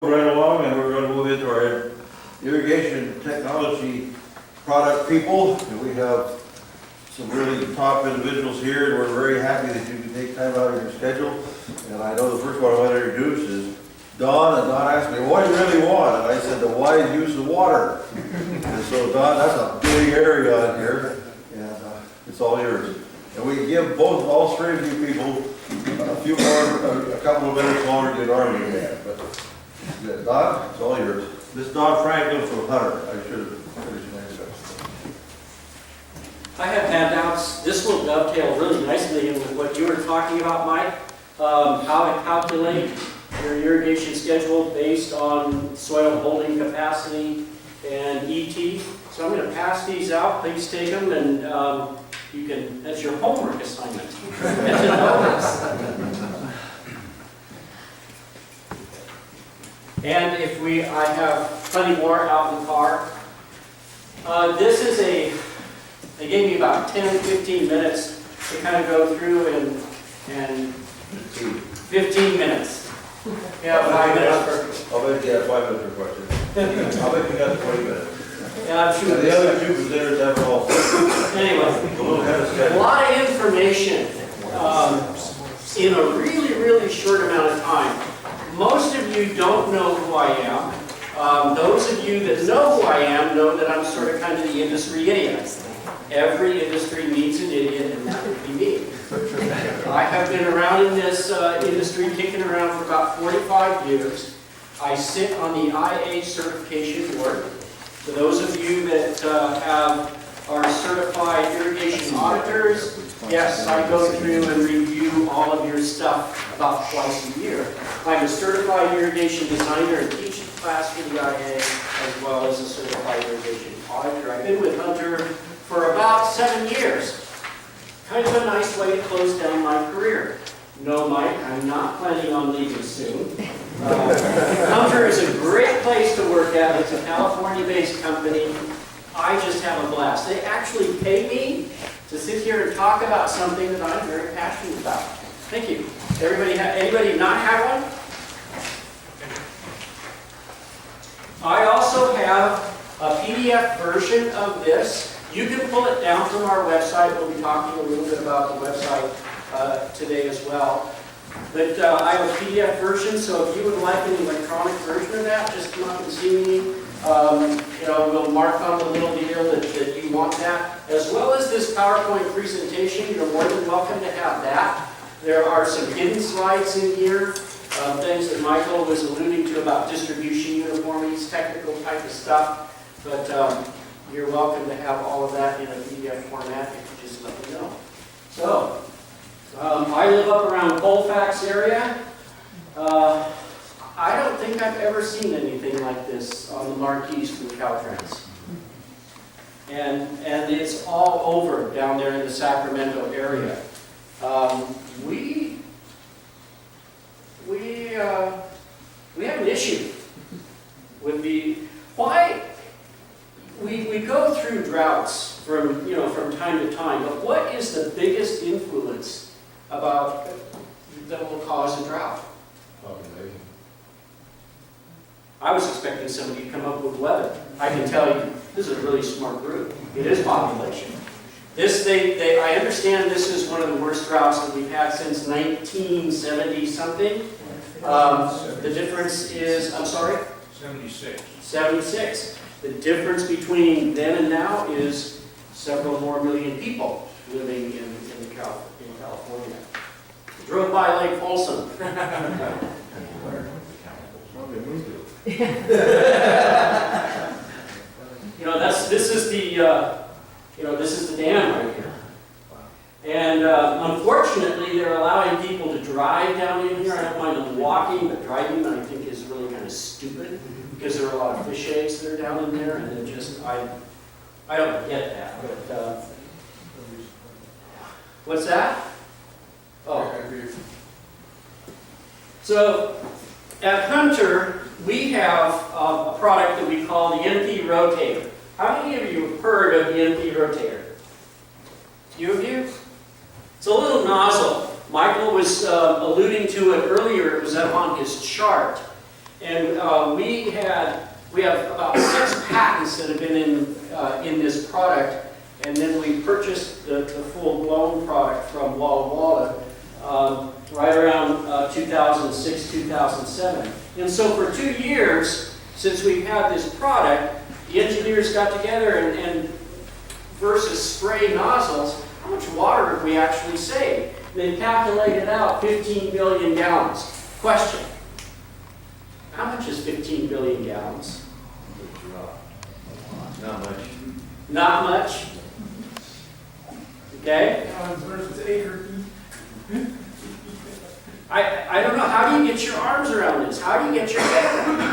Right along, and we're going to move into our irrigation technology product people. And we have some really top individuals here, and we're very happy that you can take time out of your schedule. And I know the first one I want to introduce is Don, and Don asked me, what do you really want? And I said, the wise use of water. And so Don, that's a big area on here, and it's all yours. And we give all three of you people a couple of minutes longer than you normally have. But Don, it's all yours. This is Don Franklin from Hunter. I should have finished your name. I have handouts. This will dovetail really nicely in with what you were talking about, Mike. How to calculate your irrigation schedule based on soil holding capacity and ET. So I'm going to pass these out. Please take them, and you can. That's your homework assignment. Get to know this. And if I have plenty more out in the car. This is they gave me about 10, 15 minutes to kind of go through and 15 minutes. Yeah, 5 minutes for. I'll bet you have 5 minutes for questions. I'll bet you got 20 minutes. Yeah, I'm sure. And the other two presenters have it all. Anyway, A little kind of a schedule. lot of information in a really, really short amount of time. Most of you don't know who I am. Those of you that know who I am know that I'm sort of kind of the industry idiot. Every industry needs an idiot, and that would be me. I have been around in this industry, kicking around for about 45 years. I sit on the IA certification board. For those of you that are certified irrigation auditors, yes, I go through and review all of your stuff about twice a year. I'm a certified irrigation designer and teach the class for the IA, as well as a certified irrigation auditor. I've been with Hunter for about 7 years. Kind of a nice way to close down my career. No, Mike, I'm not planning on leaving soon. Hunter is a great place to work at. It's a California-based company. I just have a blast. They actually pay me to sit here and talk about something that I'm very passionate about. Thank you. Anybody not have one? I also have a PDF version of this. You can pull it down from our website. We'll be talking a little bit about the website today as well. But I have a PDF version, so if you would like an electronic version of that, just come up and see me. We'll mark on the little deal that you want that. As well as this PowerPoint presentation, you're more than welcome to have that. There are some hidden slides in here, things that Michael was alluding to about distribution uniformities, technical type of stuff. But you're welcome to have all of that in a PDF format if you just let me know. So, I live up around Colfax area. I don't think I've ever seen anything like this on the marquees from Caltrans. And it's all over down there in the Sacramento area. We have an issue with why we go through droughts from time to time, but what is the biggest influence that will cause a drought? Population. I was expecting somebody to come up with weather. I can tell you, this is a really smart group. It is population. I understand this is one of the worst droughts that we've had since 1970 something. The difference is, I'm sorry? 76. 76. The difference between then and now is several more million people living in California. Drove by Lake Folsom. This is the dam right here. And unfortunately, they're allowing people to drive down in here. I don't mind them walking, but driving I think is really kind of stupid because there are a lot of fish eggs that are down in there, and it just I don't get that. But what's that? Oh. So at Hunter, we have a product that we call the NP Rotator. How many of you have heard of the NP Rotator? A few of you? It's a little nozzle. Michael was alluding to it earlier. It was up on his chart. And we have about 6 patents that have been in this product, and then we purchased the full-blown product from Walla Walla right around 2006, 2007. And so for 2 years, since we've had this product, the engineers got together and versus spray nozzles, how much water have we actually saved? They calculated out 15 billion gallons. Question, how much is 15 billion gallons? Not much. Not much. Okay? Gallons versus acre feet. I don't know, how do you get your arms around this? How do you get your head around it?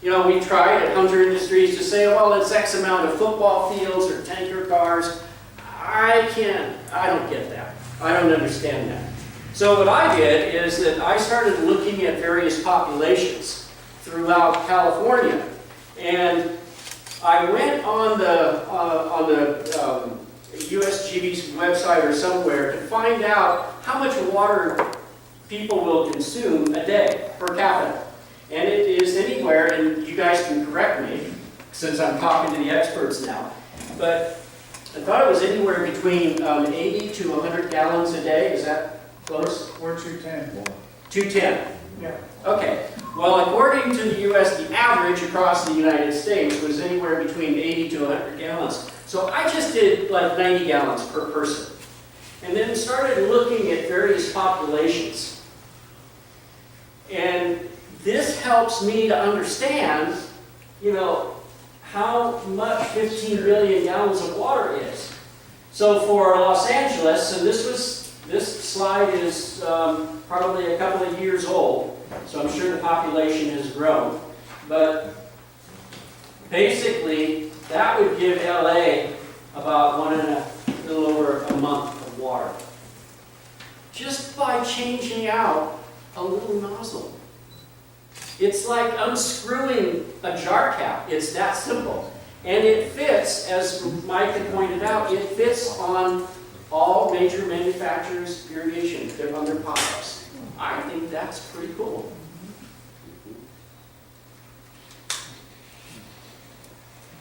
You know, we tried at Hunter Industries to say, well, it's X amount of football fields or tanker cars. I don't get that. I don't understand that. So what I did is that I started looking at various populations throughout California. And I went on the USGB's website or somewhere to find out how much water people will consume a day per capita. And it is anywhere, and you guys can correct me, since I'm talking to the experts now, but I thought it was anywhere between 80 to 100 gallons a day. Is that close? Or 210. 210. Yeah. Okay. Well, according to the U.S., the average across the United States was anywhere between 80 to 100 gallons. So I just did like 90 gallons per person. And then started looking at various populations. And this helps me to understand, you know, how much 15 billion gallons of water is. So for Los Angeles, and this slide is probably a couple of years old, so I'm sure the population has grown. But basically, that would give LA about a little over a month of water. Just by changing out a little nozzle. It's like unscrewing a jar cap. It's that simple. And it fits, as Mike had pointed out, it fits on all major manufacturers' irrigation. They're on their products. I think that's pretty cool.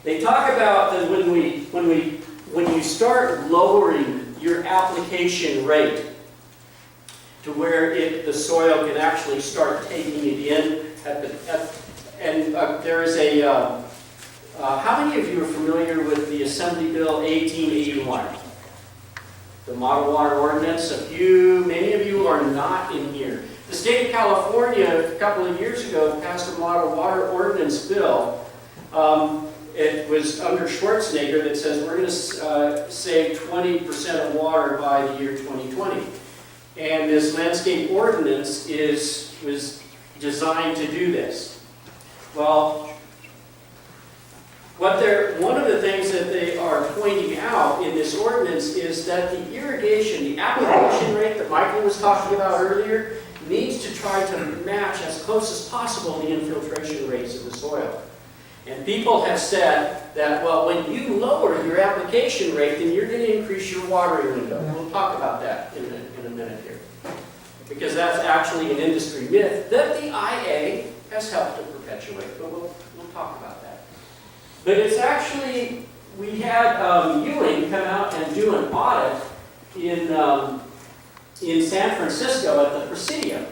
They talk about that when you start lowering your application rate to where the soil can actually start taking it in. There is a, how many of you are familiar with the Assembly Bill 1881? The Model Water Ordinance? Many of you are not in here. The state of California, a couple of years ago, passed a Model Water Ordinance bill. It was under Schwarzenegger that says we're going to save 20% of water by the year 2020. And this landscape ordinance was designed to do this. Well, one of the things that they are pointing out in this ordinance is that the irrigation, the application rate that Michael was talking about earlier, needs to try to match as close as possible the infiltration rates of the soil. And people have said that, well, when you lower your application rate, then you're going to increase your watering window. We'll talk about that in a minute here. Because that's actually an industry myth that the IA has helped to perpetuate, but we'll talk about that. But it's actually, we had Ewing come out and do an audit in San Francisco at the Presidio.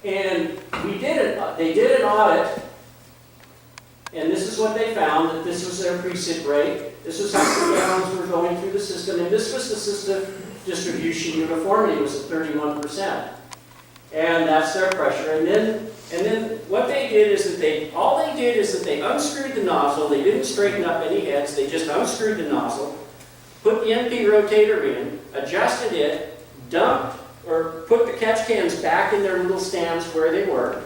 And they did an audit, and this is what they found, that this was their precip rate, this was how many gallons were going through the system, and this was the system distribution uniformity, was at 31%. And that's their pressure. And then what they did is that they unscrewed the nozzle. They didn't straighten up any heads. They just unscrewed the nozzle, put the NP rotator in, adjusted it, dumped or put the catch cans back in their little stands where they were,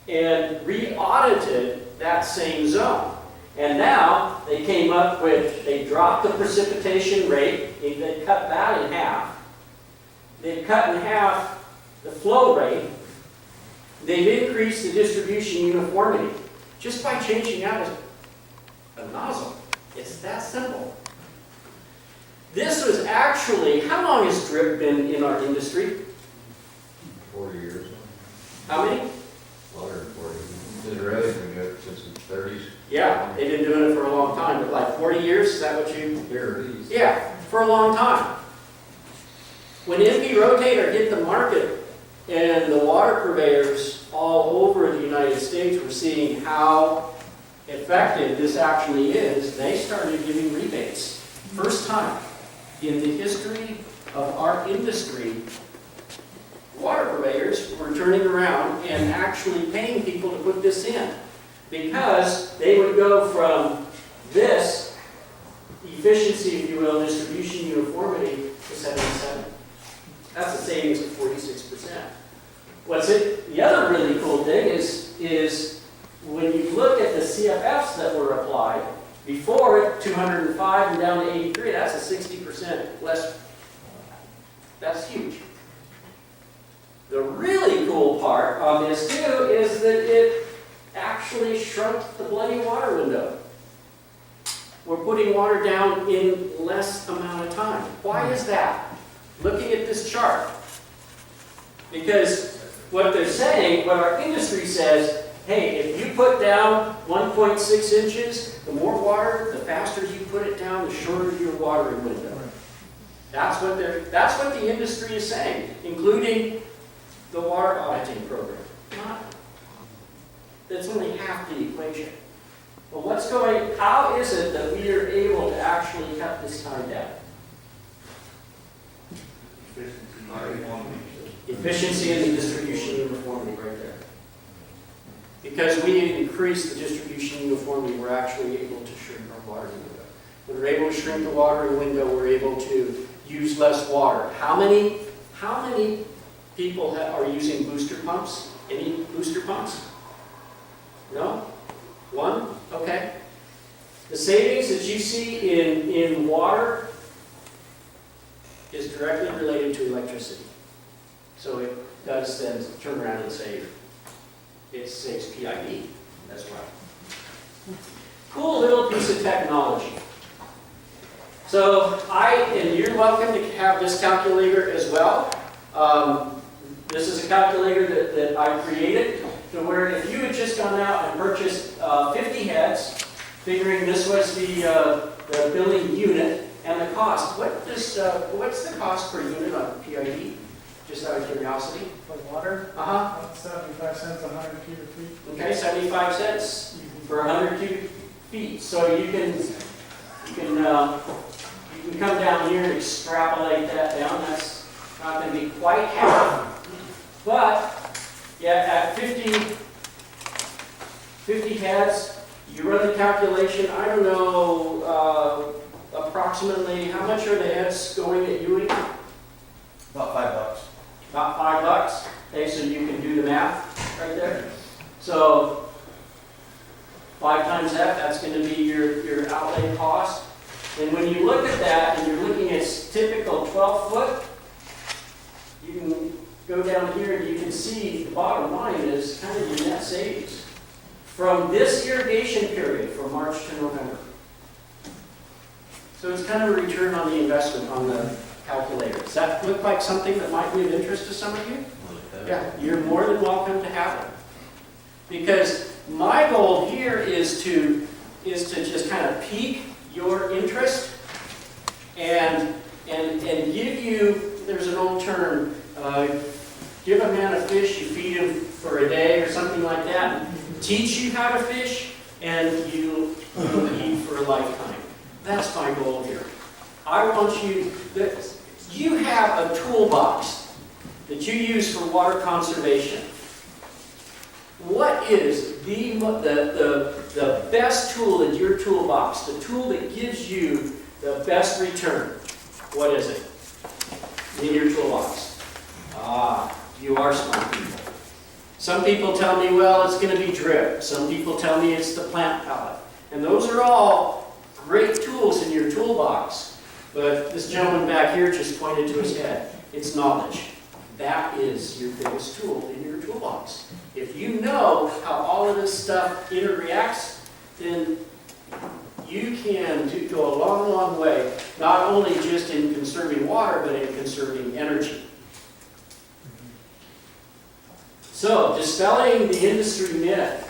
and re-audited that same zone. And now they came up with, they dropped the precipitation rate, they cut that in half. They've cut in half the flow rate. They've increased the distribution uniformity just by changing out a nozzle. It's that simple. This was actually, how long has drip been in our industry? 40 years. How many? Is it really been good since the 30s? Yeah, they've been doing it for a long time, but like 40 years, is that what you? 30s. Yeah, for a long time. When MP Rotator hit the market and the water purveyors all over the United States were seeing how effective this actually is, they started giving rebates. First time in the history of our industry, water purveyors were turning around and actually paying people to put this in, because they would go from this efficiency, if you will, distribution uniformity to 77. That's a savings of 46%. The other really cool thing is when you look at the CFFs that were applied, before 205 and down to 83, that's a 60% less. That's huge. The really cool part on this too is that it actually shrunk the bloody water window. We're putting water down in less amount of time. Why is that? Looking at this chart. Because what they're saying, what our industry says, hey, if you put down 1.6 inches, the more water, the faster you put it down, the shorter your watering window. That's what the industry is saying, including the water auditing program. That's only half the equation. But how is it that we are able to actually cut this time down? Efficiency and the distribution uniformity right there. Because we increase the distribution uniformity, we're actually able to shrink our watering window. When we're able to shrink the watering window, we're able to use less water. How many people are using booster pumps? Any booster pumps? No? One? Okay. The savings that you see in water is directly related to electricity. So it does then turn around and save. It saves PID as well. Cool little piece of technology. So and you're welcome to have this calculator as well. This is a calculator that I created to where if you had just gone out and purchased 50 heads, figuring this was the billing unit and the cost. What's the cost per unit on PID? Just out of curiosity. For water? 75 cents a 100 cubic feet. Okay, 75 cents for 100 cubic feet. So you can come down here and extrapolate that down. That's not going to be quite half. But yeah, at 50 heads, you run the calculation. I don't know approximately how much are the heads going at Ewing? About $5. About $5. Okay, so you can do the math right there. So 5 times that's going to be your outlay cost. And when you look at that and you're looking at typical 12-foot, you can go down here and you can see the bottom line is kind of your net savings from this irrigation period from March to November. So it's kind of a return on the investment on the calculator. Does that look like something that might be of interest to some of you? Yeah, you're more than welcome to have it. Because my goal here is to just kind of pique your interest and give you, there's an old term, give a man a fish, you feed him for a day or something like that, teach you how to fish, and you'll eat for a lifetime. That's my goal here. I want you have a toolbox that you use for water conservation. What is the best tool in your toolbox, the tool that gives you the best return? What is it in your toolbox? You are smart people. Some people tell me, well, it's going to be drip. Some people tell me it's the plant palette. And those are all great tools in your toolbox. But this gentleman back here just pointed to his head. It's knowledge. That is your biggest tool in your toolbox. If you know how all of this stuff interreacts, then you can go a long, long way, not only just in conserving water, but in conserving energy. So, dispelling the industry myth,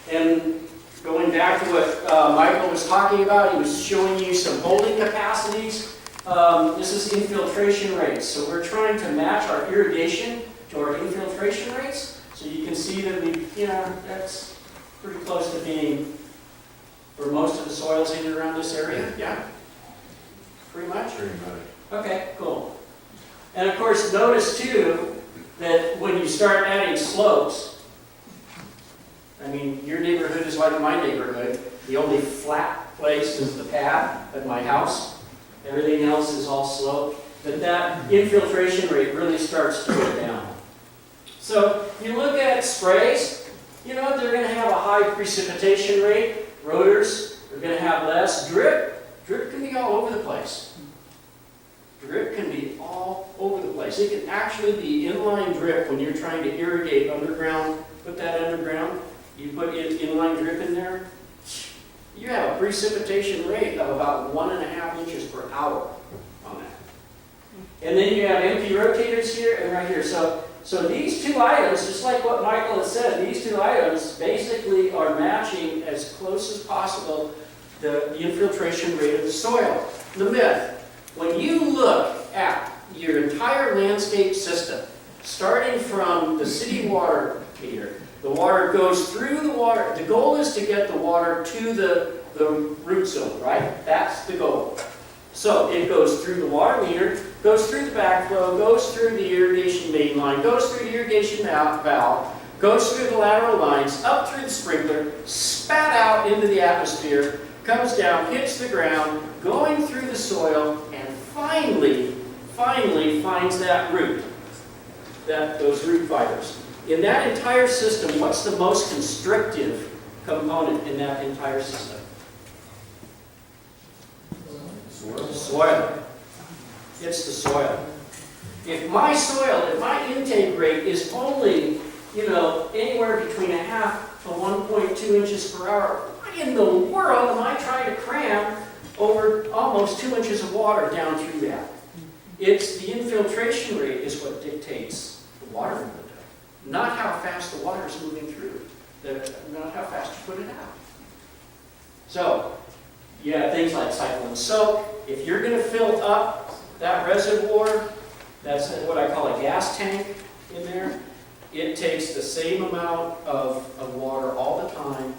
and going back to what Michael was talking about, he was showing you some holding capacities. This is infiltration rates. So we're trying to match our irrigation to our infiltration rates. So you can see that that's pretty close to being for most of the soils in and around this area. Yeah? Pretty much? Pretty much. Okay, cool. And of course, notice too, that when you start adding slopes, I mean, your neighborhood is like my neighborhood. The only flat place is the pad at my house. Everything else is all sloped. But that infiltration rate really starts to go down. So you look at sprays, they're going to have a high precipitation rate. Rotors are going to have less. Drip can be all over the place. Drip can be all over the place. It can actually be inline drip when you're trying to irrigate underground. Put that underground. You put inline drip in there. You have a precipitation rate of about 1.5 inches per hour on that. And then you have empty rotators here and right here. So these two items, just like what Michael has said, these two items basically are matching as close as possible the infiltration rate of the soil. The myth. When you look at your entire landscape system, starting from the city water meter, the water goes through the water. The goal is to get the water to the root zone, right? That's the goal. So it goes through the water meter, goes through the backflow, goes through the irrigation main line, goes through the irrigation valve, goes through the lateral lines, up through the sprinkler, spat out into the atmosphere, comes down, hits the ground, going through the soil, and finally finds that root, those root fibers. In that entire system, what's the most constrictive component in that entire system? Soil. It's the soil. If my intake rate is only, anywhere between 0.5 to 1.2 inches per hour, what in the world am I trying to cram over almost 2 inches of water down through that? It's the infiltration rate is what dictates the water movement, not how fast the water is moving through, not how fast you put it out. So, you have things like cycle and soak. If you're going to fill up that reservoir, that's what I call a gas tank in there. It takes the same amount of water all the time.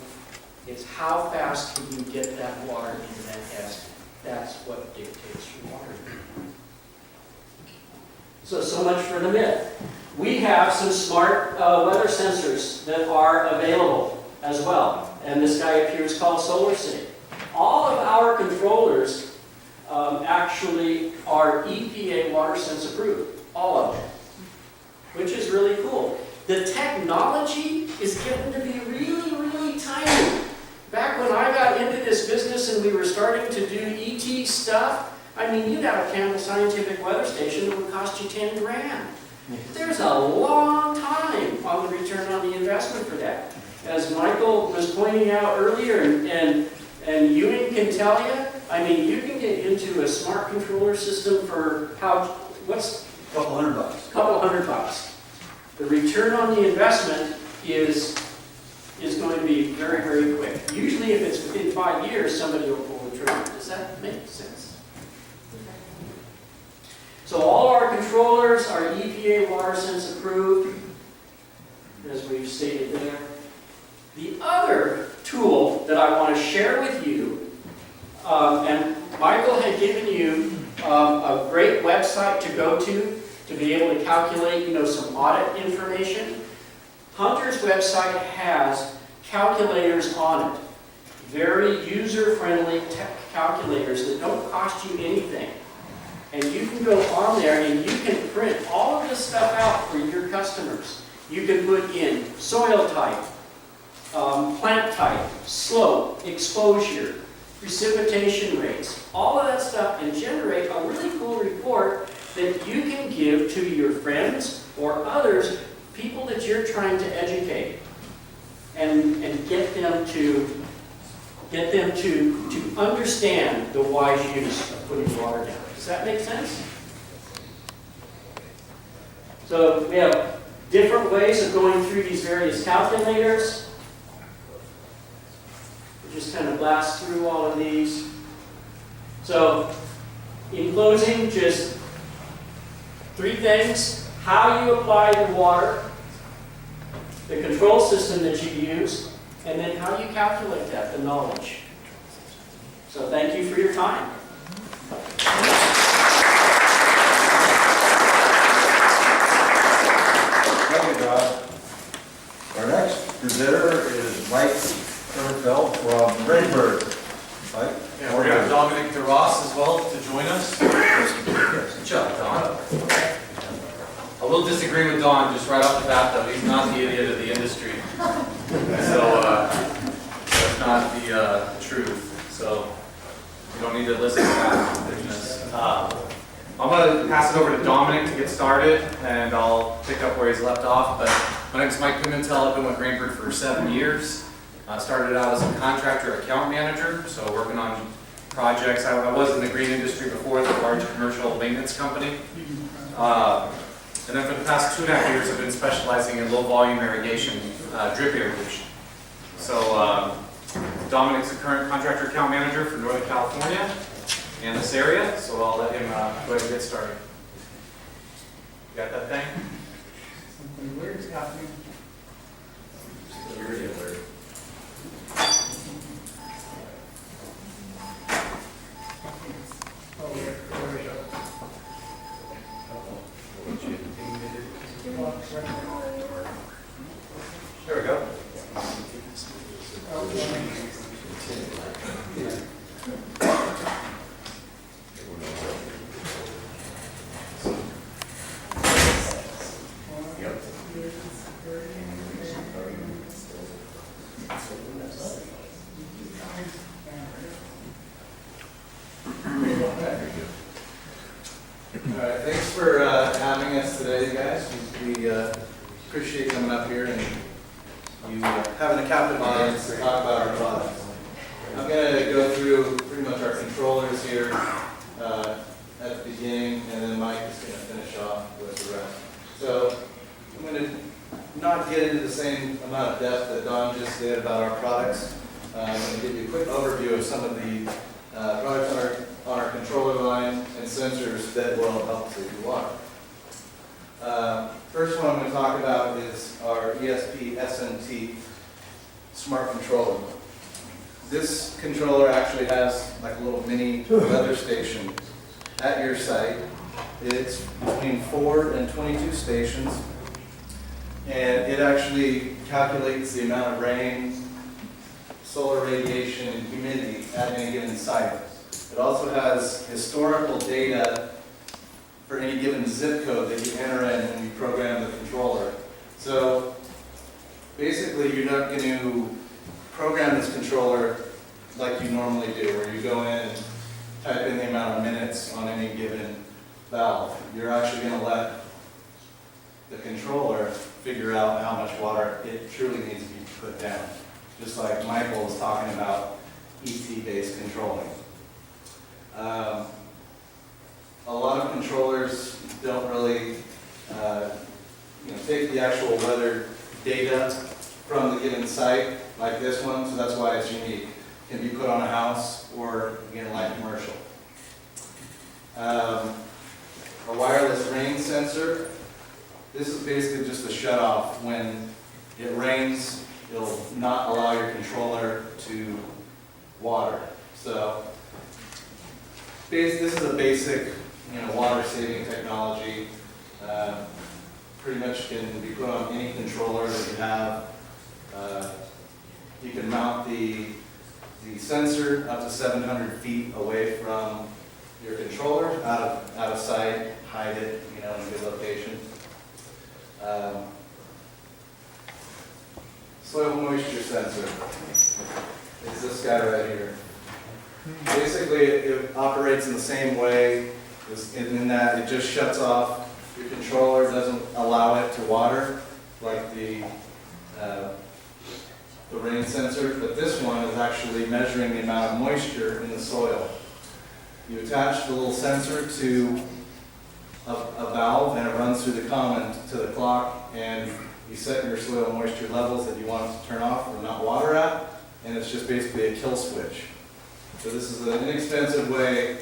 It's how fast can you get that water into that gas tank. That's what dictates your water. So much for the myth. We have some smart weather sensors that are available as well. And this guy up here is called SolarSync. All of our controllers actually are EPA WaterSense approved. All of them. Which is really cool. The technology is getting to be really, really tiny. Back when I got into this business and we were starting to do ET stuff, you'd have a Campbell Scientific weather station that would cost you 10 grand. There's a long time on the return on the investment for that. As Michael was pointing out earlier, and Ewan can tell you, you can get into a smart controller system for what's $200. couple $100. The return on the investment is going to be very, very quick. Usually if it's within 5 years, somebody will pull the trigger. Does that make sense? So all our controllers are EPA WaterSense approved, as we've stated there. The other tool that I want to share with you, and Michael had given you a great website to go to be able to calculate, some audit information. Hunter's website has calculators on it. Very user-friendly calculators that don't cost you anything. And you can go on there and you can print all of this stuff out for your customers. You can put in soil type, plant type, slope, exposure, precipitation rates, all of that stuff, and generate a really cool report that you can give to your friends or others, people that you're trying to educate, and get them to understand the wise use of putting water down. Does that make sense? So we have different ways of going through these various calculators. We'll just kind of blast through all of these. So, in closing, just 3 things. How you apply the water, the control system that you use, and then how you calculate that, the knowledge. So thank you for your time. Thank you, John. Our next presenter is Mike Summerfeld from Rainbird. Mike? Yeah, we're going to have Dominic DeRoss as well to join us. Good job, Don. I will disagree with Don just right off the bat, though. He's not the idiot of the industry. So that's not the truth. So you don't need to listen to that foolishness. I'm going to pass it over to Dominic to get started, and I'll pick up where he's left off. But my name is Mike Pimentel. I've been with Rainbird for 7 years. I started out as a contractor account manager, so working on projects. I was in the green industry before, the large commercial maintenance company. And then for the past 2.5 years, I've been specializing in low volume irrigation, drip irrigation. So Dominic's the current contractor account manager for Northern California and this area, so I'll let him go ahead and get started. You got that thing? Something weird's happening. You're alert. Oh, there we go. There we go. All right, thanks for having us today, you guys. We appreciate coming up here and you having a captive audience to talk about our products. I'm going to go through pretty much our controllers here at the beginning, and then Mike is going to finish off with the rest. So I'm going to not get into the same amount of depth that Don just did about our products. I'm going to give you a quick overview of some of the products on our controller line and sensors that will help save you water. First one I'm going to talk about is our ESP SMT smart controller. This controller actually has like a little mini weather station at your site. It's between 4 and 22 stations, and it actually calculates the amount of rain, solar radiation, and humidity at any given site. It also has historical data for any given zip code that you enter in when you program the controller. So basically, you're not going to program this controller like you normally do, where you go in and type in the amount of minutes on any given valve. You're actually going to let the controller figure out how much water it truly needs to be put down. Just like Michael was talking about ET-based controlling. A lot of controllers don't really take the actual weather data from the given site, like this one, so that's why it's unique. It can be put on a house or, again, light commercial. A wireless rain sensor. This is basically just a shut-off. When it rains, it'll not allow your controller to water. So this is a basic water-saving technology. Pretty much can be put on any controller that you have. You can mount the sensor up to 700 feet away from your controller, out of sight, hide it, in a good location. Soil moisture sensor is this guy right here. Basically, it operates in the same way in that it just shuts off your controller, doesn't allow it to water like the rain sensor, but this one is actually measuring the amount of moisture in the soil. You attach the little sensor to a valve, and it runs through the common to the clock, and you set your soil moisture levels that you want it to turn off or not water at, and it's just basically a kill switch. So this is an inexpensive way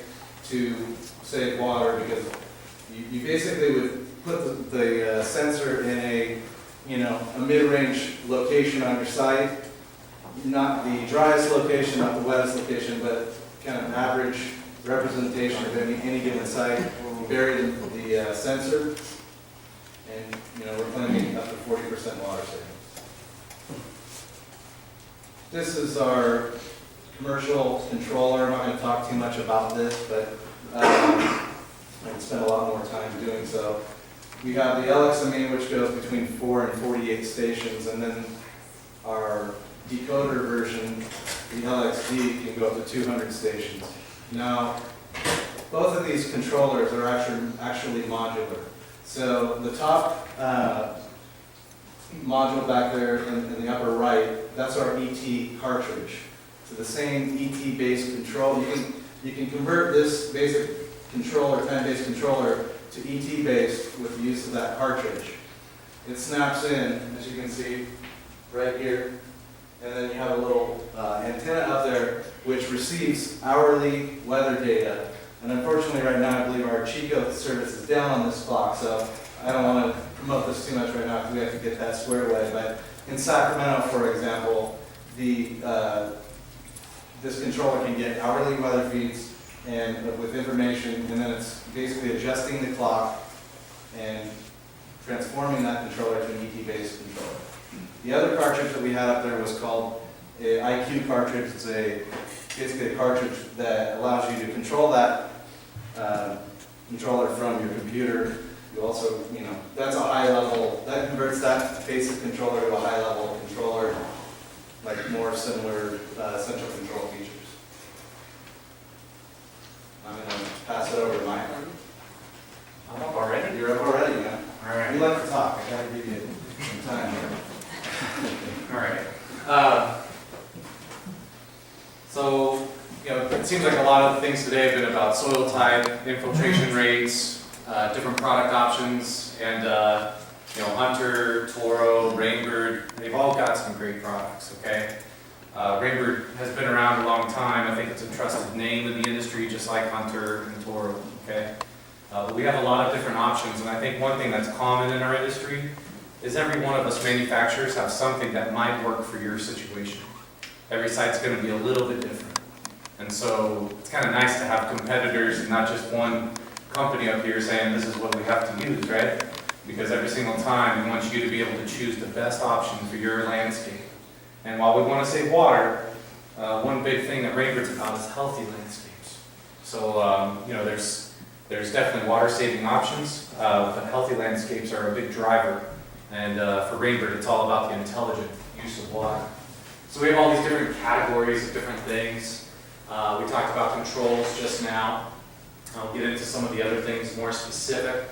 to save water because you basically would put the sensor in a mid-range location on your site, not the driest location, not the wettest location, but kind of average representation of any given site. You bury the sensor, and we're claiming up to 40% water savings. This is our commercial controller. I'm not going to talk too much about this, but I can spend a lot more time doing so. We have the LXME, which goes between 4 and 48 stations, and then our decoder version, the LXD, can go up to 200 stations. Now, both of these controllers are actually modular. So the top module back there in the upper right, that's our ET cartridge. So the same ET-based control. You can convert this basic controller, time-based controller, to ET-based with the use of that cartridge. It snaps in, as you can see, right here. And then you have a little antenna up there which receives hourly weather data. And unfortunately right now I believe our Chico service is down on this block, so I don't want to promote this too much right now because we have to get that squared away. But in Sacramento, for example, this controller can get hourly weather feeds and with information, and then it's basically adjusting the clock and transforming that controller to an ET-based controller. The other cartridge that we had up there was called a IQ cartridge. It's basically a cartridge that allows you to control that controller from your computer. You also, that's a high level, that converts that basic controller to a high level controller, like more similar central control features. I'm going to pass it over to Mike. I'm up already? You're up already, man. All right. You like to talk. I got to give you some time here. All right. So, it seems like a lot of the things today have been about soil type, infiltration rates, different product options, and Hunter, Toro, Rainbird, they've all got some great products, okay? Rainbird has been around a long time. I think it's a trusted name in the industry, just like Hunter and Toro, okay? But we have a lot of different options, and I think one thing that's common in our industry is every one of us manufacturers have something that might work for your situation. Every site's going to be a little bit different. And so it's kind of nice to have competitors and not just one company up here saying this is what we have to use, right? Because every single time we want you to be able to choose the best option for your landscape. And while we want to save water, one big thing that Rainbird's about is healthy landscapes. So, there's definitely water-saving options, but healthy landscapes are a big driver. And for Rainbird, it's all about the intelligent use of water. So we have all these different categories of different things. We talked about controls just now. I'll get into some of the other things more specific.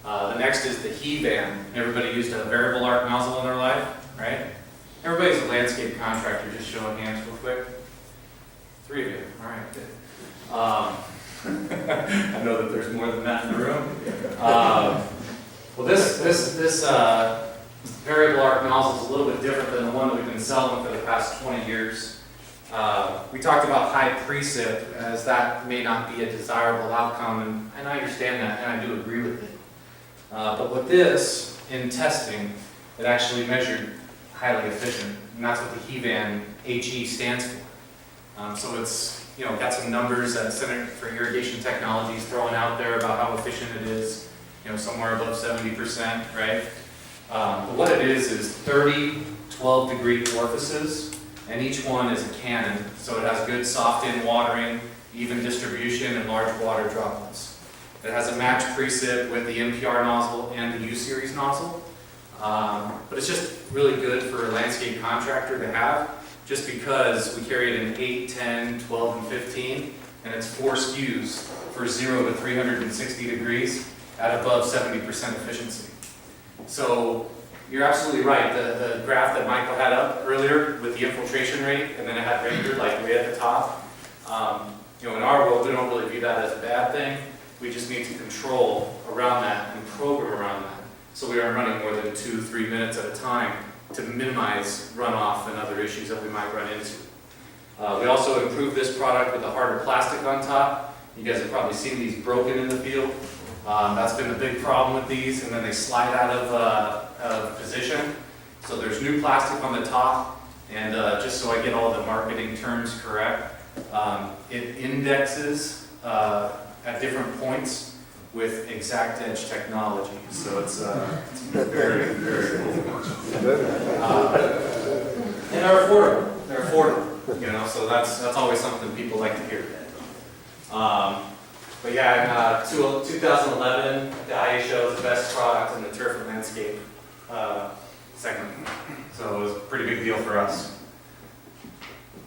The next is the HEVAN. Everybody used a variable arc nozzle in their life, right? Everybody's a landscape contractor, just show of hands real quick. 3 of you, all right, good. I know that there's more than that in the room. Well, this variable arc nozzle is a little bit different than the one that we've been selling for the past 20 years. We talked about high precip as that may not be a desirable outcome, and I understand that, and I do agree with it. But with this, in testing, it actually measured highly efficient, and that's what the HEVAN HE stands for. So it's got some numbers that Center for Irrigation Technology is throwing out there about how efficient it is, somewhere above 70%, right? But what it is 30 12-degree orifices, and each one is a cannon, so it has good soft-in watering, even distribution, and large water droplets. It has a matched precip with the NPR nozzle and the U-Series nozzle. But it's just really good for a landscape contractor to have, just because we carry it in 8, 10, 12, and 15, and it's 4 SKUs for 0 to 360 degrees at above 70% efficiency. So you're absolutely right. The graph that Michael had up earlier with the infiltration rate, and then it had Rainbird like way at the top. In our world, we don't really view that as a bad thing. We just need to control around that and program around that. so we aren't running more than 2-3 minutes at a time to minimize runoff and other issues that we might run into. We also improved this product with a harder plastic on top. You guys have probably seen these broken in the field. That's been a big problem with these, and then they slide out of position. So there's new plastic on the top, and just so I get all the marketing terms correct, it indexes at different points with exact edge technology. So it's very, very cool. And they're affordable. They're affordable, you know, so that's always something people like to hear. But yeah, in 2011, the IA show is the best product in the turf and landscape segment. So it was a pretty big deal for us.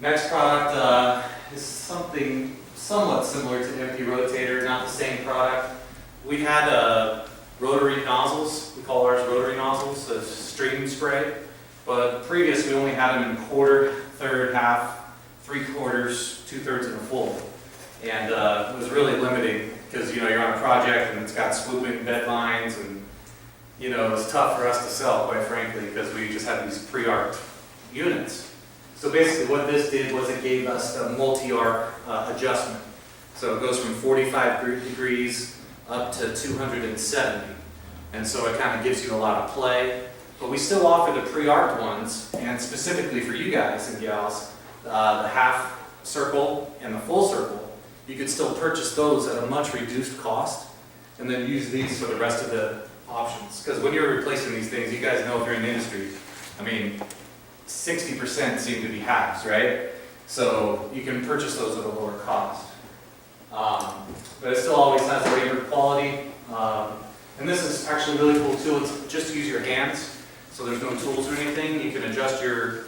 Next product is something somewhat similar to MP Rotator, not the same product. We had rotary nozzles. We call ours rotary nozzles, so stream spray. But previous, we only had them in quarter, third, half, 3/4, 2/3, and a full. And it was really limiting because, you know, you're on a project and it's got swooping bed lines, and, you know, it was tough for us to sell, quite frankly, because we just had these pre-arced units. So basically what this did was it gave us a multi-arc adjustment. So it goes from 45 degrees up to 270. And so it kind of gives you a lot of play. But we still offer the pre-arced ones, and specifically for you guys and gals, the half circle and the full circle, you could still purchase those at a much reduced cost, and then use these for the rest of the options. Because when you're replacing these things, you guys know if you're in the industry, I mean, 60% seem to be halves, right? So you can purchase those at a lower cost. But it still always has the labor quality. And this is actually really cool too. It's just use your hands. So there's no tools or anything. You can adjust your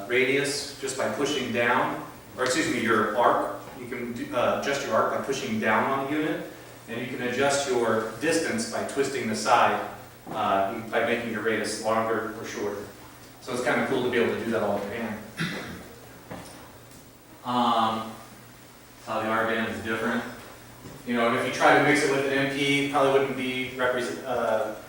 radius just by pushing down, or excuse me, your arc. You can adjust your arc by pushing down on the unit. And you can adjust your distance by twisting the side, by making your radius longer or shorter. So it's kind of cool to be able to do that all with your hand. How the R-band is different. You know, and if you try to mix it with an MP, probably wouldn't be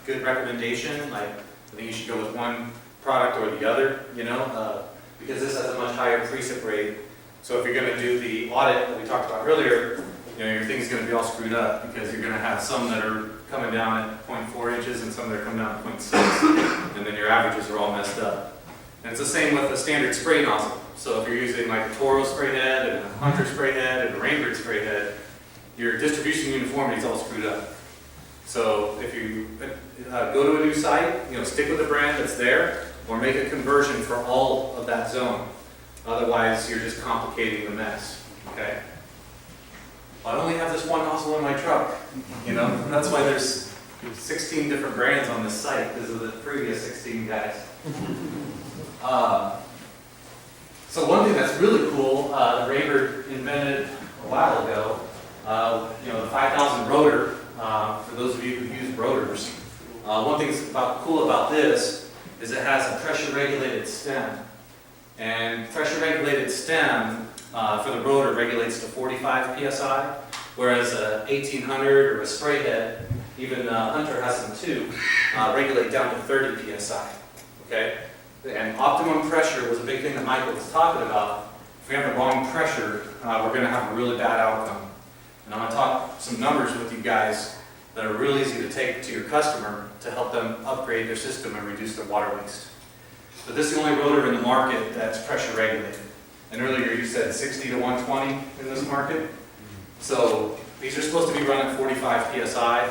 good recommendation. Like, I think you should go with one product or the other, you know, because this has a much higher precip rate. So if you're going to do the audit that we talked about earlier, you know, your thing's going to be all screwed up because you're going to have some that are coming down at 0.4 inches and some that are coming down at 0.6, and then your averages are all messed up. And it's the same with a standard spray nozzle. So if you're using like a Toro spray head and a Hunter spray head and a Rainbird spray head, your distribution uniformity is all screwed up. So if you go to a new site, you know, stick with the brand that's there, or make a conversion for all of that zone. Otherwise, you're just complicating the mess. Okay. Well, I only have this one nozzle in my truck. You know, that's why there's 16 different brands on this site because of the previous 16 guys. So one thing that's really cool, the Rainbird invented a while ago, you know, the 5000 rotor, for those of you who use rotors. One thing that's cool about this is it has a pressure regulated stem. And pressure regulated stem for the rotor regulates to 45 psi, whereas a 1800 or a spray head, even Hunter has them too, regulate down to 30 psi. Okay? And optimum pressure was a big thing that Michael was talking about. If we have the wrong pressure, we're going to have a really bad outcome. And I'm going to talk some numbers with you guys that are really easy to take to your customer to help them upgrade their system and reduce their water waste. But this is the only rotor in the market that's pressure regulated. And earlier you said 60 to 120 in this market. So these are supposed to be run at 45 psi.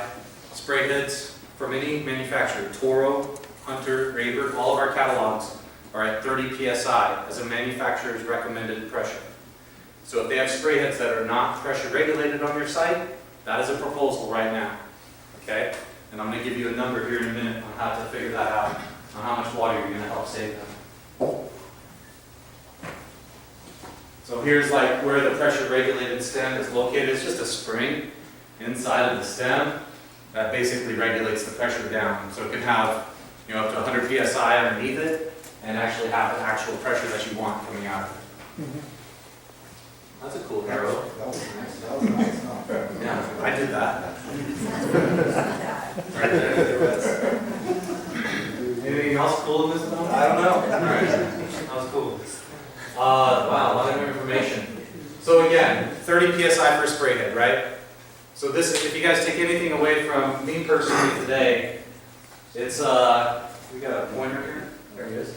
Spray heads from any manufacturer, Toro, Hunter, Rainbird, all of our catalogs are at 30 psi as a manufacturer's recommended pressure. So if they have spray heads that are not pressure regulated on your site, that is a proposal right now. Okay? And I'm going to give you a number here in a minute on how to figure that out, on how much water you're going to help save them. So here's like where the pressure regulated stem is located. It's just a spring inside of the stem that basically regulates the pressure down. So it can have, you know, up to 100 psi underneath it and actually have the actual pressure that you want coming out of it. That's a cool arrow. That was nice. That was nice. Yeah, I did that. Right there. Anything else cool in this? I don't know. Alright, that was cool. Wow, a lot of information. So again, 30 psi per spray head, right? So this, if you guys take anything away from me personally today, it's, we got a pointer here. There he is.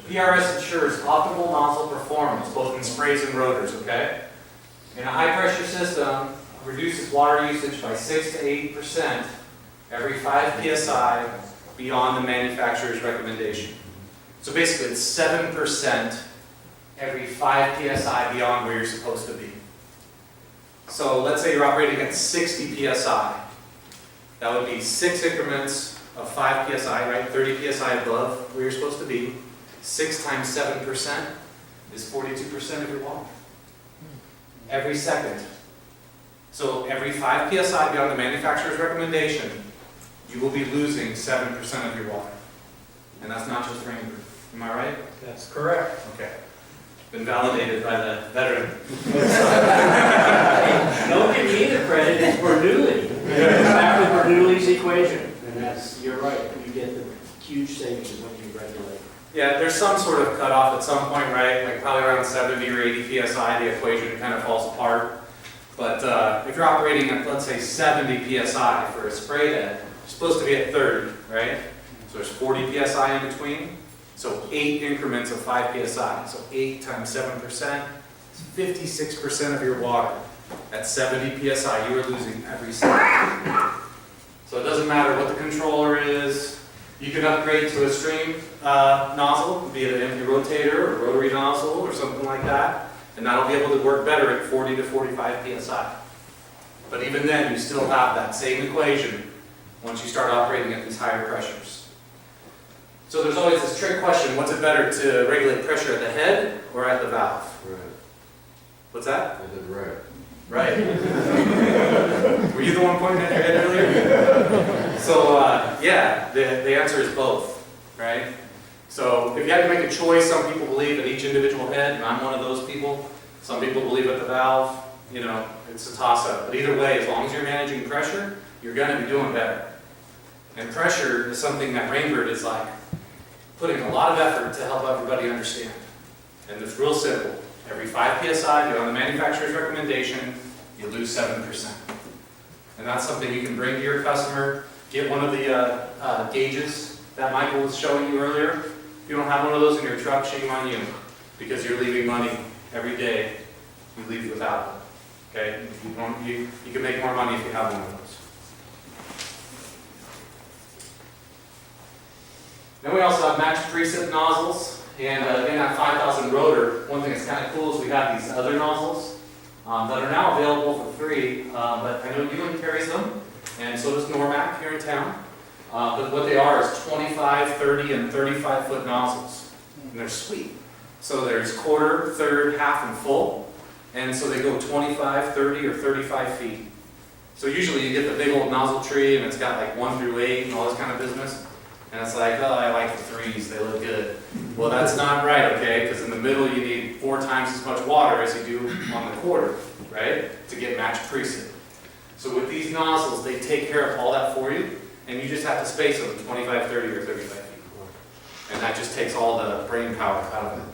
PRS ensures optimal nozzle performance, both in sprays and rotors, okay? In a high pressure system, reduces water usage by 6 to 8% every 5 psi beyond the manufacturer's recommendation. So basically it's 7% every 5 psi beyond where you're supposed to be. So let's say you're operating at 60 psi. That would be 6 increments of 5 psi, right? 30 psi above where you're supposed to be. 6 times 7% is 42% of your water. Every second. So every 5 psi beyond the manufacturer's recommendation, you will be losing 7% of your water. And that's not just rain. Am I right? That's correct. Okay. Been validated by the veteran. Don't give me the credit, it's Bernoulli. Back with Bernoulli's equation. And that's, you're right, you get the huge savings when you regulate. Yeah, there's some sort of cutoff at some point, right? Like probably around 70 or 80 psi, the equation kind of falls apart. But if you're operating at, let's say, 70 psi for a spray head, you're supposed to be at 30, right? So there's 40 psi in between. So 8 increments of 5 psi. So 8 times 7% is 56% of your water. At 70 psi, you are losing every second. So it doesn't matter what the controller is. You can upgrade to a stream nozzle, be it an empty rotator or rotary nozzle or something like that. And that'll be able to work better at 40 to 45 psi. But even then, you still have that same equation once you start operating at these higher pressures. So there's always this trick question, what's it better to regulate pressure at the head or at the valve? Right, What's that? I did right. Right. Were you the one pointing at your head earlier? So yeah, the answer is both, right? So if you had to make a choice, some people believe at each individual head, and I'm one of those people. Some people believe at the valve, you know, it's a toss-up. But either way, as long as you're managing pressure, you're going to be doing better. And pressure is something that Rainbird is like putting a lot of effort to help everybody understand. And it's real simple. Every 5 psi beyond the manufacturer's recommendation, you lose 7%. And that's something you can bring to your customer. Get one of the gauges that Michael was showing you earlier. If you don't have one of those in your truck, shame on you, because you're leaving money every day you leave without it. Okay? You can make more money if you have one of those. Then we also have matched precip nozzles, and in that 5,000 rotor, one thing that's kind of cool is we have these other nozzles that are now available for free, but I know Ewan carries them, and so does Normac here in town. But what they are is 25, 30, and 35 foot nozzles, and they're sweet. So there's quarter, third, half, and full, and so they go 25, 30, or 35 feet. So usually you get the big old nozzle tree, and it's got like 1 through 8 and all this kind of business. And it's like, oh, I like the 3s, they look good. Well, that's not right, okay? Because in the middle you need 4 times as much water as you do on the quarter, right? To get matched precip. So with these nozzles, they take care of all that for you, and you just have to space them 25, 30, or 35 feet. And that just takes all the brain power out of it.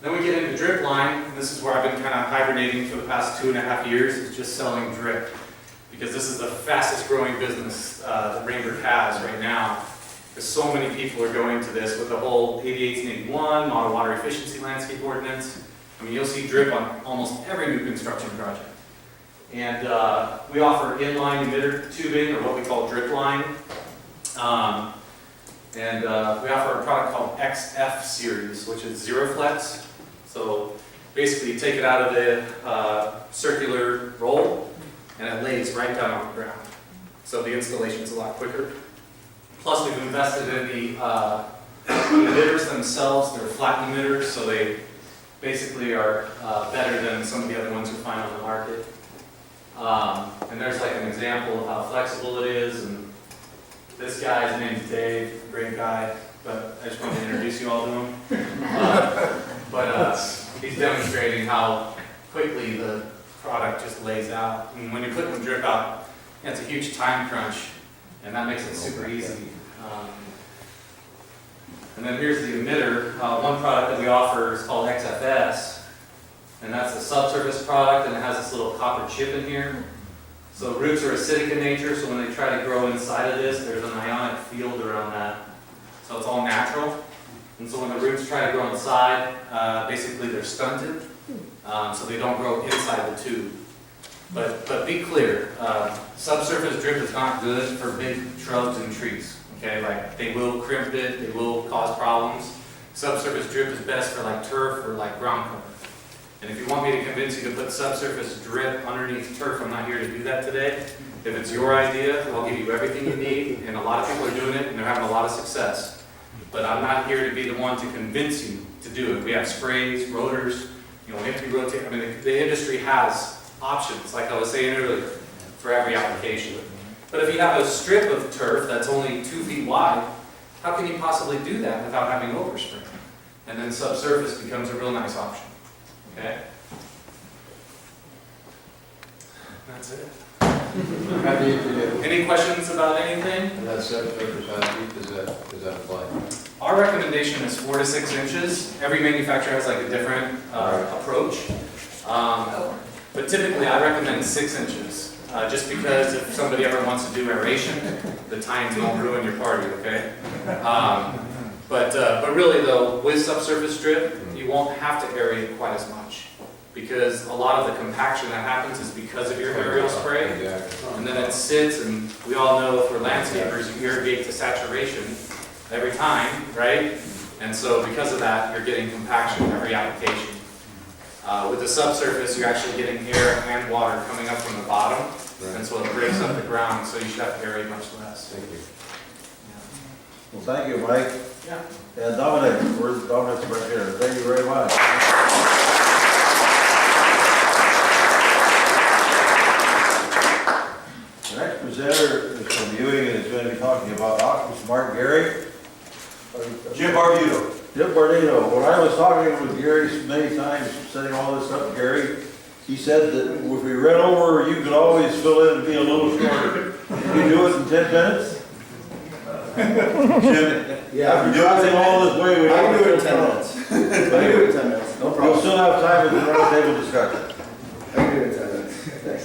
Then we get into drip line, and this is where I've been kind of hibernating for the past 2.5 years, is just selling drip. Because this is the fastest growing business that Rainbird has right now. Because so many people are going to this with the whole 88s and 81, model water efficiency landscape ordinance. I mean, you'll see drip on almost every new construction project. And we offer inline emitter tubing, or what we call drip line. And we offer a product called XF series, which is zero flex. So basically you take it out of the circular roll, and it lays right down on the ground. So the installation is a lot quicker. Plus we've invested in the emitters themselves. They're flat emitters, so they basically are better than some of the other ones you find on the market. And there's like an example of how flexible it is. And this guy's name's Dave, great guy, but I just wanted to introduce you all to him. He's demonstrating how quickly the product just lays out. And when you put the drip out, yeah, it's a huge time crunch, and that makes it super easy. And then here's the emitter. One product that we offer is called XFS, and that's a subsurface product, and it has this little copper chip in here. So roots are acidic in nature, so when they try to grow inside of this, there's an ionic field around that. So it's all natural. And so when the roots try to grow inside, basically they're stunted, so they don't grow inside the tube. But be clear, subsurface drip is not good for big shrubs and trees. Okay, like they will crimp it, they will cause problems. Subsurface drip is best for like turf or like ground cover. And if you want me to convince you to put subsurface drip underneath turf, I'm not here to do that today. If it's your idea, I'll give you everything you need, and a lot of people are doing it and they're having a lot of success. But I'm not here to be the one to convince you to do it. We have sprays, rotors, empty rotate. I mean, the industry has options, like I was saying earlier, for every application. But if you have a strip of turf that's only 2 feet wide, how can you possibly do that without having overspray? And then subsurface becomes a real nice option. Okay? That's it. How deep is it? Any questions about anything? And that subsurface, how deep does that apply? Our recommendation is 4 to 6 inches. Every manufacturer has like a different approach. But typically I recommend 6 inches. Just because if somebody ever wants to do aeration, the tines won't ruin your party, okay? But really though, with subsurface drip, you won't have to aerate quite as much. Because a lot of the compaction that happens is because of your aerial spray. Exactly. And then it sits, and we all know if we're landscapers, you irrigate to saturation every time, right? And so because of that, you're getting compaction every application. With the subsurface, you're actually getting air and water coming up from the bottom, and so it breaks up the ground, so you should have to aerate much less. Thank you. Well, thank you, Mike. Yeah. And Dominic, where's Dominic's right here? Thank you very much. The next presenter is from Ewing and is going to be talking about AquaSmart. Gary? Jim Barbuto. Jim Bardino. When I was talking with Gary many times, setting all this up, Gary, he said that if we ran over, you could always fill in and be a little shorter. Can you do it in 10 minutes? Jim, Yeah. After driving all this way, we I can don't do it in 10 minutes. I can do it in 10 minutes, no We'll problem. still have time for the roundtable discussion. I can do it in 10 minutes. Thanks.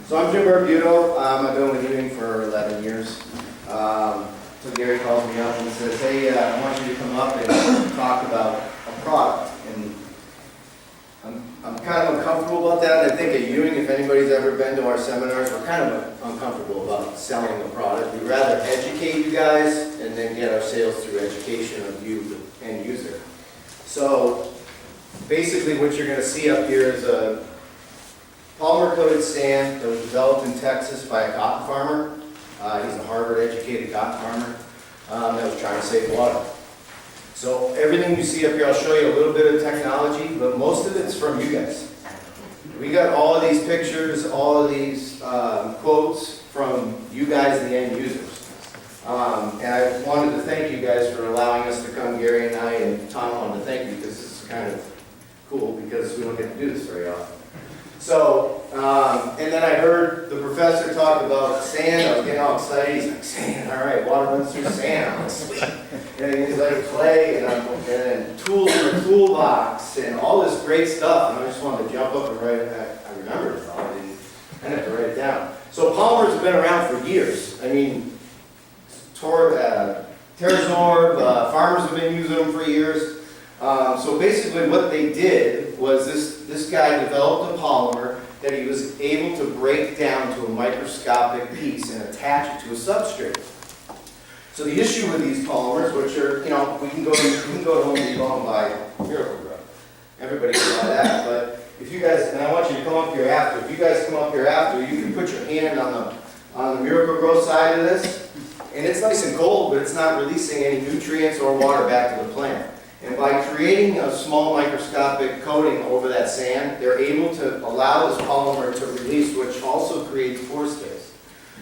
So I'm Jim Barbuto. I've been with Ewing for 11 years. So Gary calls me up and says, hey, I want you to come up and talk about a product. And I'm kind of uncomfortable about that. I think at Ewing, if anybody's ever been to our seminars, we're kind of uncomfortable about selling the product. We'd rather educate you guys and then get our sales through education of you, the end user. So basically what you're going to see up here is a polymer-coated sand that was developed in Texas by a cotton farmer. He's a Harvard-educated cotton farmer that was trying to save water. So everything you see up here, I'll show you a little bit of technology, but most of it's from you guys. We got all of these pictures, all of these quotes from you guys, the end users. And I wanted to thank you guys for allowing us to come, Gary and I, and Tom wanted to thank you because this is kind of cool because we don't get to do this very often. So, and then I heard the professor talk about sand. I was getting all excited. He's like, sand, all right, water runs through sand. I'm like, sweet. And he's like, clay, and then tools in the toolbox, and all this great stuff. And I just wanted to jump up and write it back. I remembered it all. I didn't have to write it down. So polymers have been around for years. I mean, Terrazorb, farmers have been using them for years. So basically what they did was this guy developed a polymer that he was able to break down to a microscopic piece and attach it to a substrate. So the issue with these polymers, which are, we can go to Home Depot and buy Miracle-Gro. Everybody can buy that, but if you guys, and I want you to come up here after, if you guys come up here after, you can put your hand on the Miracle-Gro side of this, and it's nice and cold, but it's not releasing any nutrients or water back to the plant. And by creating a small microscopic coating over that sand, they're able to allow this polymer to release, which also creates pore space.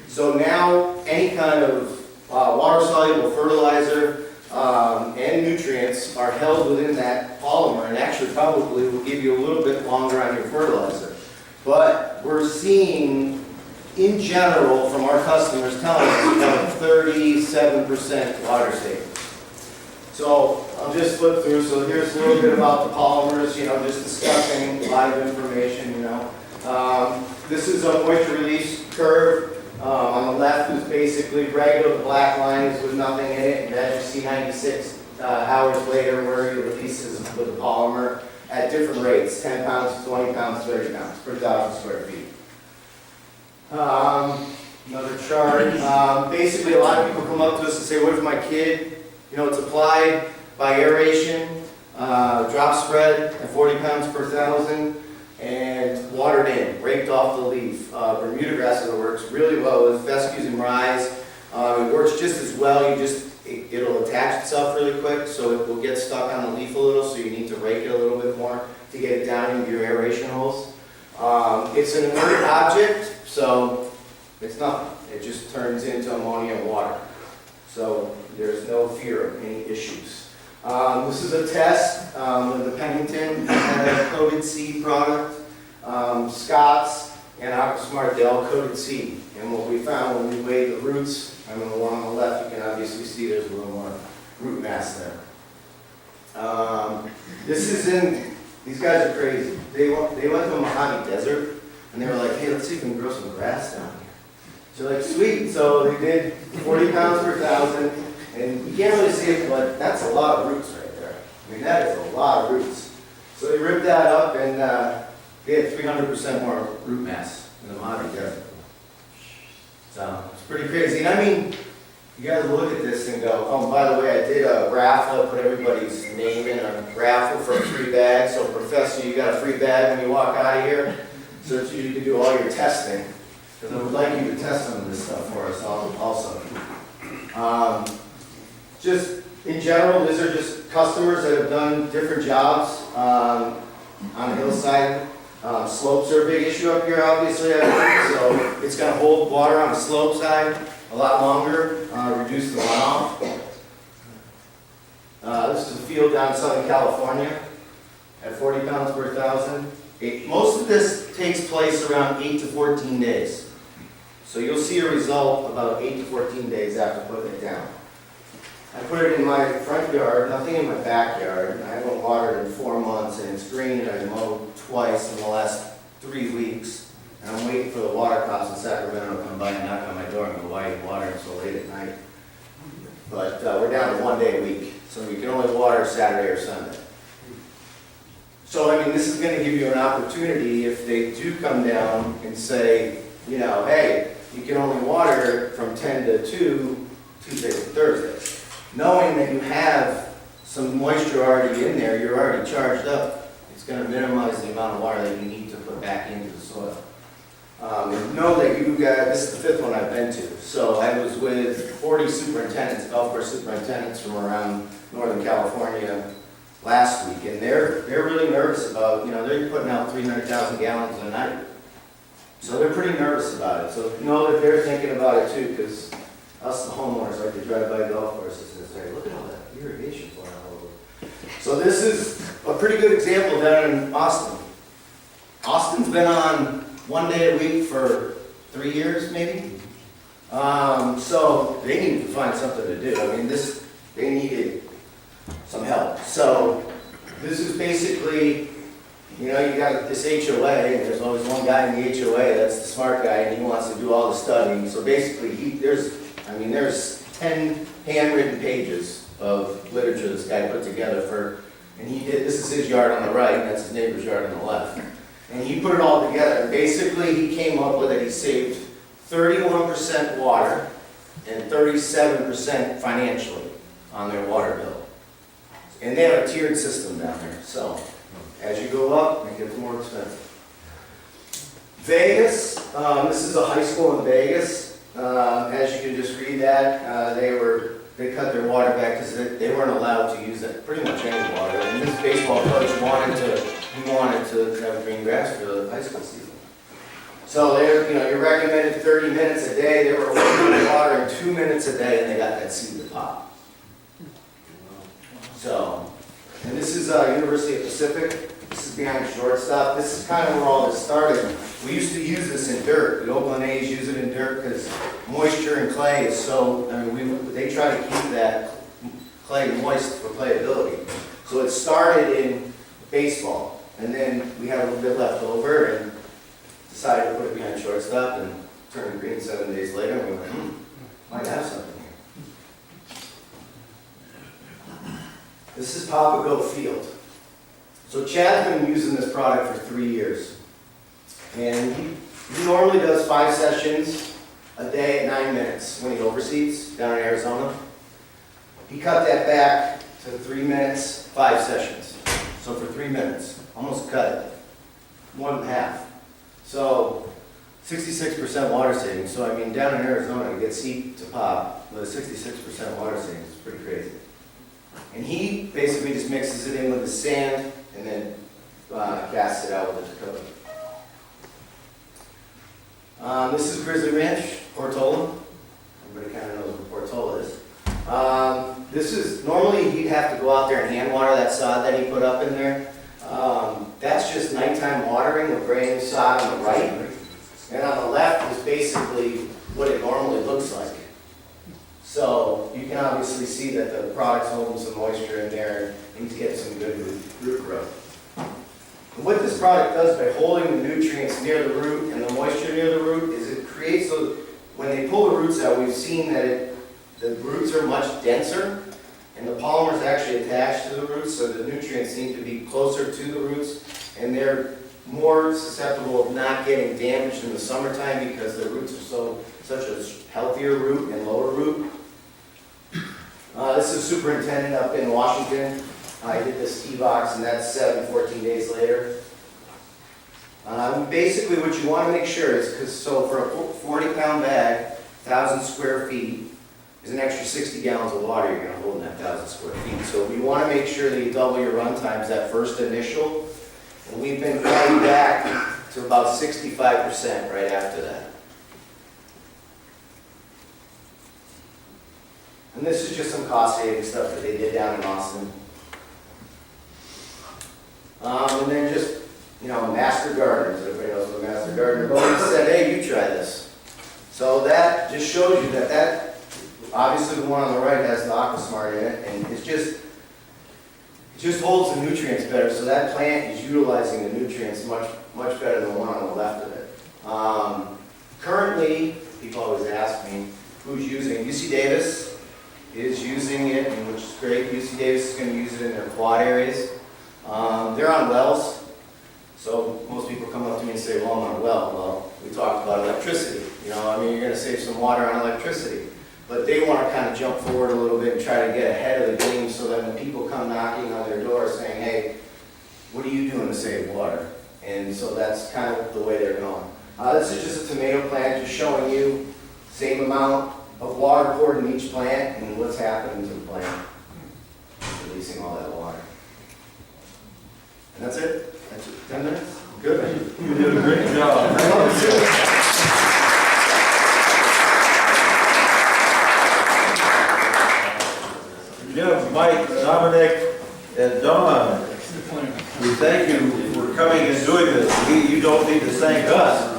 So now any kind of water-soluble fertilizer and nutrients are held within that polymer, and actually probably will give you a little bit longer on your fertilizer. But we're seeing, in general, from our customers telling us, we have a 37% water savings. So I'll just flip through. So here's a little bit about the polymers, just discussing live information, This is a moisture release curve. On the left is basically regular, the black line is with nothing in it, and as you see 96 hours later where it releases with the polymer at different rates, 10 pounds, 20 pounds, 30 pounds per 1,000 square feet. Another chart. Basically, a lot of people come up to us and say, what if my kid, it's applied by aeration, drop spread at 40 pounds per 1,000, and watered in, raked off the leaf. Bermuda grass works really well with fescues and rye. It works just as well. It'll attach itself really quick, so it will get stuck on the leaf a little, so you need to rake it a little bit more to get it down into your aeration holes. It's an inert object, so it's nothing. It just turns into ammonia and water. So there's no fear of any issues. This is a test with the Pennington coated seed product, Scott's, and AquaSmart, they all coated seed. And what we found when we weighed the roots, the one on the left, you can obviously see there's a little more root mass there. These guys are crazy. They went to a Mojave Desert, and they were like, hey, let's see if we can grow some grass down here. So like, sweet. So they did 40 pounds per 1,000, and you can't really see it, but that's a lot of roots right there. That is a lot of roots. So they ripped that up, and they had 300% more root mass in the Mojave Desert. So it's pretty crazy. And you guys look at this and go, oh, by the way, I did a raffle, put everybody's name in a raffle for a free bag. So Professor, you got a free bag when you walk out of here, so that you can do all your testing. Because I would like you to test some of this stuff for us also. Just in general, these are just customers that have done different jobs on the hillside. Slopes are a big issue up here, obviously, so it's going to hold water on the slope side a lot longer, reduce the runoff. This is a field down in Southern California at 40 pounds per 1,000. Most of this takes place around 8 to 14 days. So you'll see a result about 8 to 14 days after putting it down. I put it in my front yard, nothing in my backyard. I haven't watered in 4 months, and it's green, and I mowed twice in the last 3 weeks. And I'm waiting for the water cops in Sacramento to come by and knock on my door and go, why are you watering so late at night? But we're down to 1 day a week, so you can only water Saturday or Sunday. So, this is going to give you an opportunity if they do come down and say, hey, you can only water from 10 to 2, Tuesdays and Thursdays. Knowing that you have some moisture already in there, you're already charged up, it's going to minimize the amount of water that you need to put back into the soil. And know that this is the 5th one I've been to. So I was with 40 superintendents, golf course superintendents from around Northern California last week, and they're really nervous about, they're putting out 300,000 gallons a night. So they're pretty nervous about it. So know that they're thinking about it too, because us, the homeowners, like to drive by golf courses and say, look at all that irrigation going all over. So this is a pretty good example down in Austin. Austin's been on 1 day a week for 3 years, maybe. So they needed to find something to do. They needed some help. So this is basically, you got this HOA, and there's always one guy in the HOA that's the smart guy, and he wants to do all the studying. So basically, there's 10 handwritten pages of literature this guy put together this is his yard on the right, and that's his neighbor's yard on the left. And he put it all together, and basically he came up with it. He saved 31% water and 37% financially on their water bill. And they have a tiered system down there, so as you go up, it gets more expensive. Vegas, this is a high school in Vegas. As you can just read that, they cut their water back because they weren't allowed to use pretty much any water. And this baseball coach wanted to have green grass for the high school season. So you're recommended 30 minutes a day. They were watering 2 minutes a day, and they got that seed to pop. So, and this is University of Pacific. This is behind shortstop. This is kind of where all this started. We used to use this in dirt. The Oakland A's use it in dirt because moisture and clay is so, I mean, they try to keep that clay moist for playability. So it started in baseball, and then we had a little bit left over and decided to put it behind shortstop and turned green 7 days later, and we went, might have something here. This is Papa Goat Field. So Chad's been using this product for 3 years. And he normally does 5 sessions a day at 9 minutes when he oversees down in Arizona. He cut that back to 3 minutes, 5 sessions. So for 3 minutes, almost cut it, more than half. So 66% water savings. So I mean, down in Arizona, to get seed to pop with a 66% water savings is pretty crazy. And he basically just mixes it in with the sand and then casts it out with the Dakota. This is Grizzly Ranch, Portola. Everybody kind of knows what Portola is. This is, normally he'd have to go out there and hand water that sod that he put up in there. That's just nighttime watering with brand new sod on the right. And on the left is basically what it normally looks like. So you can obviously see that the product's holding some moisture in there and he's getting some good root growth. And what this product does by holding the nutrients near the root and the moisture near the root is it creates, so when they pull the roots out, we've seen that the roots are much denser and the polymer is actually attached to the roots, so the nutrients need to be closer to the roots and they're more susceptible of not getting damaged in the summertime because the roots are such a healthier root and lower root. This is superintendent up in Washington. I did this T-box and that's 14 days later. Basically what you want to make sure is, so for a 40-pound bag, 1,000 square feet, is an extra 60 gallons of water you're going to hold in that 1,000 square feet. So you want to make sure that you double your run times that first initial. And we've been cutting back to about 65% right after that. And this is just some cost-saving stuff that they did down in Austin. And then just, master gardeners. Everybody knows what a master gardener is. But said, hey, you try this. So that just shows you that obviously the one on the right has the Aquasmart in it, and it just holds the nutrients better. So that plant is utilizing the nutrients much better than the one on the left of it. Currently, people always ask me who's using it. UC Davis is using it, and which is great. UC Davis is going to use it in their quad areas. They're on wells, so most people come up to me and say, well, I'm on a well. Well, we talked about electricity. You're going to save some water on electricity. But they want to kind of jump forward a little bit and try to get ahead of the game so that when people come knocking on their door saying, hey, what are you doing to save water? And so that's kind of the way they're going. This is just a tomato plant, just showing you same amount of water poured in each plant and what's happening to the plant, releasing all that water. And that's it. That's it. 10 minutes? Good. You did a great job. Jeff, Mike, Dominic, and Don, we thank you for coming and doing this. You don't need to thank us.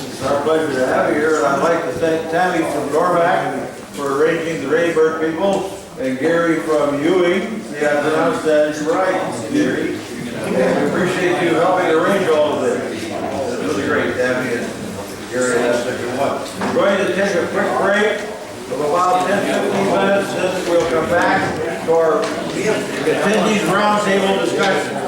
It's our pleasure to have you here, and I'd like to thank Tammy from Dormac for arranging the Raybird people, and Gary from Ewing. Yeah, I pronounced that right, Gary. And we appreciate you helping arrange all of this. It's really great, Tammy and Gary, that's such a one. We're going to take a quick break of about 10-15 minutes, then we'll come back to our attendees roundtable discussion.